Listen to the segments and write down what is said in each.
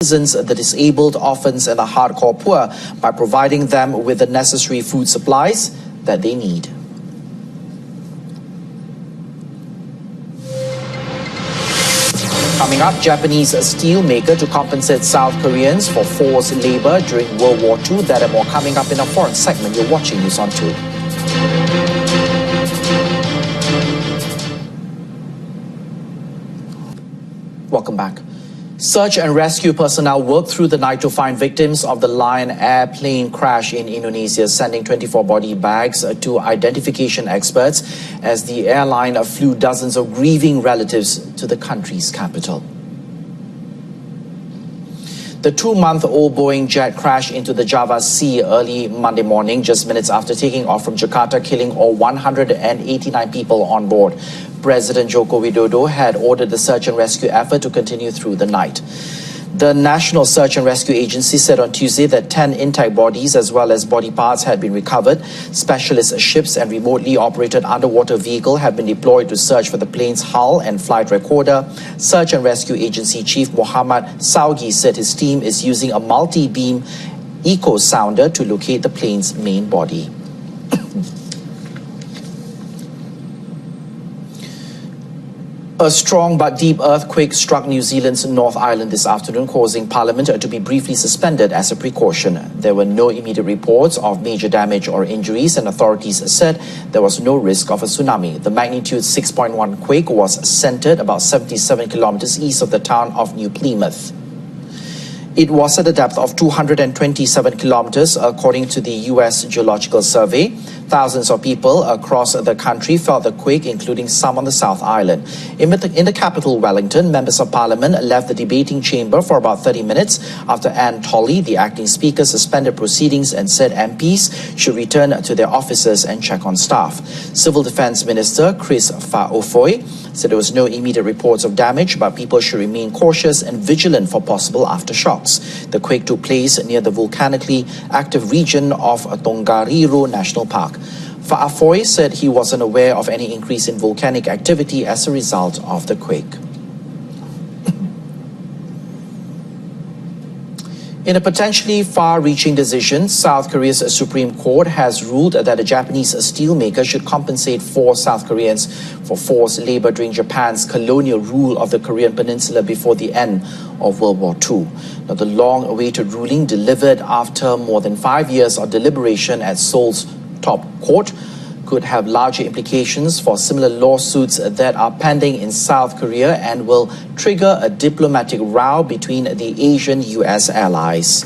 citizens, the disabled, orphans and the hardcore poor by providing them with the necessary food supplies that they need. Coming up, Japanese steel maker to compensate South Koreans for forced labor during World War II. That and more coming up in a foreign segment. You're watching News on 2. Welcome back. Search and rescue personnel worked through the night to find victims of the Lion Air plane crash in Indonesia, sending 24 body bags to identification experts as the airline flew dozens of grieving relatives to the country's capital. The 2-month-old Boeing jet crashed into the Java Sea early Monday morning, just minutes after taking off from Jakarta, killing all 189 people on board. President Joko Widodo had ordered the search and rescue effort to continue through the night. The National Search and Rescue Agency said on Tuesday that 10 intact bodies as well as body parts had been recovered. Specialist ships and remotely operated underwater vehicle have been deployed to search for the plane's hull and flight recorder. Search and Rescue Agency Chief Muhammad Saugi said his team is using a multi-beam echo sounder to locate the plane's main body. A strong but deep earthquake struck New Zealand's North Island this afternoon, causing Parliament to be briefly suspended as a precaution. There were no immediate reports of major damage or injuries, and authorities said there was no risk of a tsunami. The magnitude 6.1 quake was centered about 77 kilometers east of the town of New Plymouth. It was at a depth of 227 kilometers, according to the U.S. Geological Survey. Thousands of people across the country felt the quake, including some on the South Island. In the capital, Wellington, members of parliament left the debating chamber for about 30 minutes after Anne Tolley, the acting speaker, suspended proceedings and said MPs should return to their offices and check on staff. Civil Defence Minister Chris Fa'ofoy said there was no immediate reports of damage, but people should remain cautious and vigilant for possible aftershocks. The quake took place near the volcanically active region of Tongariro National Park. Fa'afoy said he wasn't aware of any increase in volcanic activity as a result of the quake. In a potentially far-reaching decision, South Korea's Supreme Court has ruled that a Japanese steelmaker should compensate 4 South Koreans for forced labor during Japan's colonial rule of the Korean peninsula before the end of World War II. Now, the long-awaited ruling, delivered after more than 5 years of deliberation at Seoul's top court, could have larger implications for similar lawsuits that are pending in South Korea and will trigger a diplomatic row between the Asian-US allies.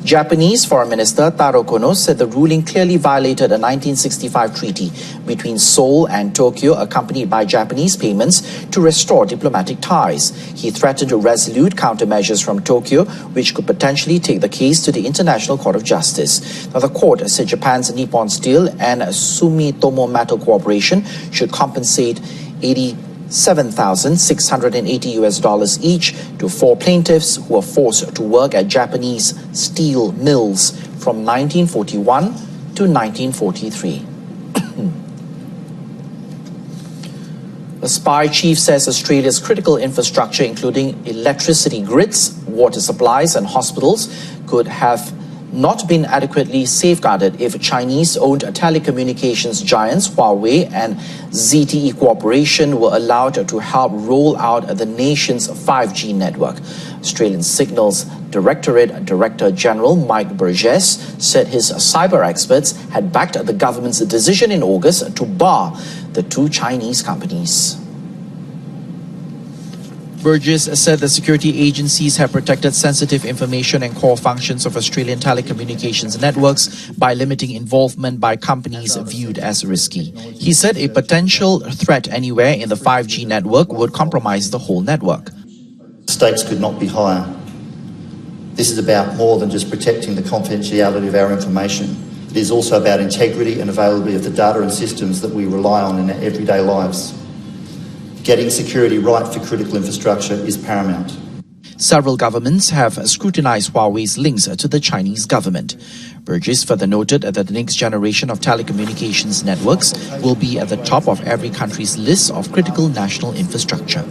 Japanese Foreign Minister Taro Kono said the ruling clearly violated a 1965 treaty between Seoul and Tokyo, accompanied by Japanese payments to restore diplomatic ties. He threatened resolute countermeasures from Tokyo, which could potentially take the case to the International Court of Justice. Now, the court said Japan's Nippon Steel and Sumitomo Metal Corporation should compensate $87,680 each to 4 plaintiffs who were forced to work at Japanese steel mills from 1941 to 1943. The spy chief says Australia's critical infrastructure, including electricity grids, water supplies and hospitals, could have not been adequately safeguarded if Chinese-owned telecommunications giants Huawei and ZTE Corporation were allowed to help roll out the nation's 5G network. Australian Signals Directorate Director General Mike Burgess said his cyber experts had backed the government's decision in August to bar the 2 Chinese companies. Burgess said the security agencies have protected sensitive information and core functions of Australian telecommunications networks by limiting involvement by companies viewed as risky. He said a potential threat anywhere in the 5G network would compromise the whole network. Stakes could not be higher. This is about more than just protecting the confidentiality of our information. It is also about integrity and availability of the data and systems that we rely on in our everyday lives. Getting security right for critical infrastructure is paramount. Several governments have scrutinized Huawei's links to the Chinese government. Burgess further noted that the next generation of telecommunications networks will be at the top of every country's list of critical national infrastructure.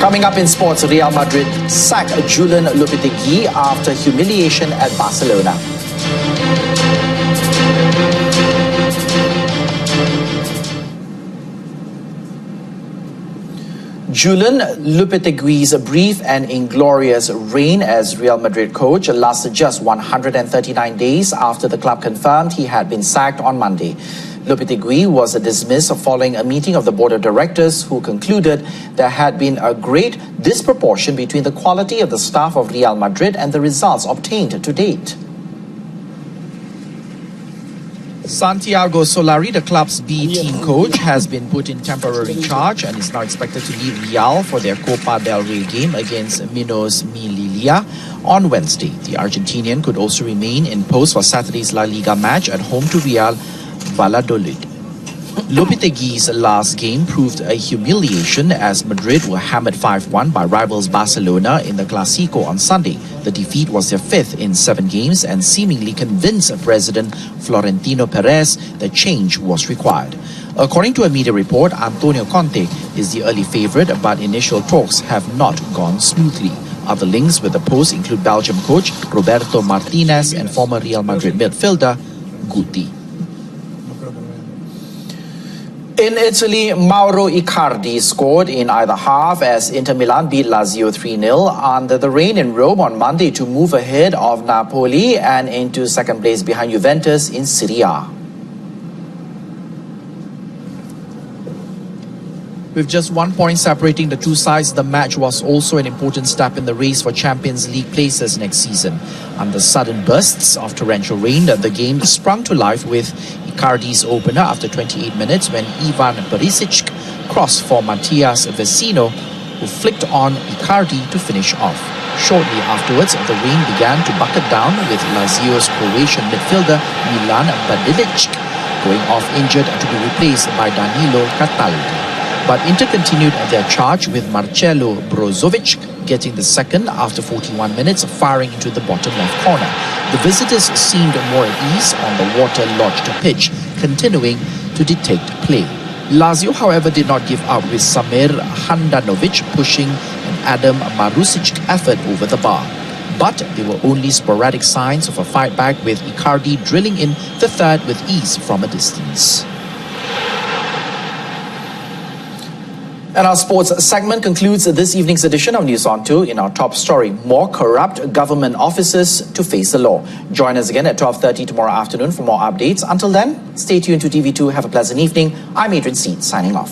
Coming up in sports, Real Madrid sack Julen Lopetegui after humiliation at Barcelona. Julen Lopetegui's brief and inglorious reign as Real Madrid coach lasted just 139 days after the club confirmed he had been sacked on Monday. Lopetegui was dismissed following a meeting of the board of directors who concluded there had been a great disproportion between the quality of the staff of Real Madrid and the results obtained to date. Santiago Solari, the club's B team coach, has been put in temporary charge and is now expected to leave Real for their Copa del Rey game against Minos Melilla on Wednesday. The Argentinian could also remain in post for Saturday's La Liga match at home to Real Valladolid. Lopetegui's last game proved a humiliation as Madrid were hammered 5-1 by rivals Barcelona in the Clásico on Sunday. The defeat was their fifth in 7 games and seemingly convinced President Florentino Perez that change was required. According to a media report, Antonio Conte is the early favourite, but initial talks have not gone smoothly. Other links with the post include Belgium coach Roberto Martinez and former Real Madrid midfielder Guti. In Italy, Mauro Icardi scored in either half as Inter Milan beat Lazio 3-0 under the rain in Rome on Monday to move ahead of Napoli and into second place behind Juventus in Serie A. With just 1 point separating the two sides, the match was also an important step in the race for Champions League places next season. Under sudden bursts of torrential rain, the game sprung to life with Icardi's opener after 28 minutes when Ivan Perisic crossed for Matias Vecino, who flicked on Icardi to finish off. Shortly afterwards, the rain began to bucket down with Lazio's Croatian midfielder Milan Badilic going off injured to be replaced by Danilo Cataldi. But Inter continued their charge with Marcelo Brozovic getting the second after 41 minutes, firing into the bottom left corner. The visitors seemed more at ease on the water-lodged pitch, continuing to dictate play. Lazio, however, did not give up with Samir Handanovic pushing an Adam Marusic effort over the bar. But there were only sporadic signs of a fight back, with Icardi drilling in the third with ease from a distance. And our sports segment concludes this evening's edition of News on 2. In our top story, more corrupt government officers to face the law. Join us again at 12:30 tomorrow afternoon for more updates. Until then, stay tuned to TV2. Have a pleasant evening. I'm Adrian Seed, signing off.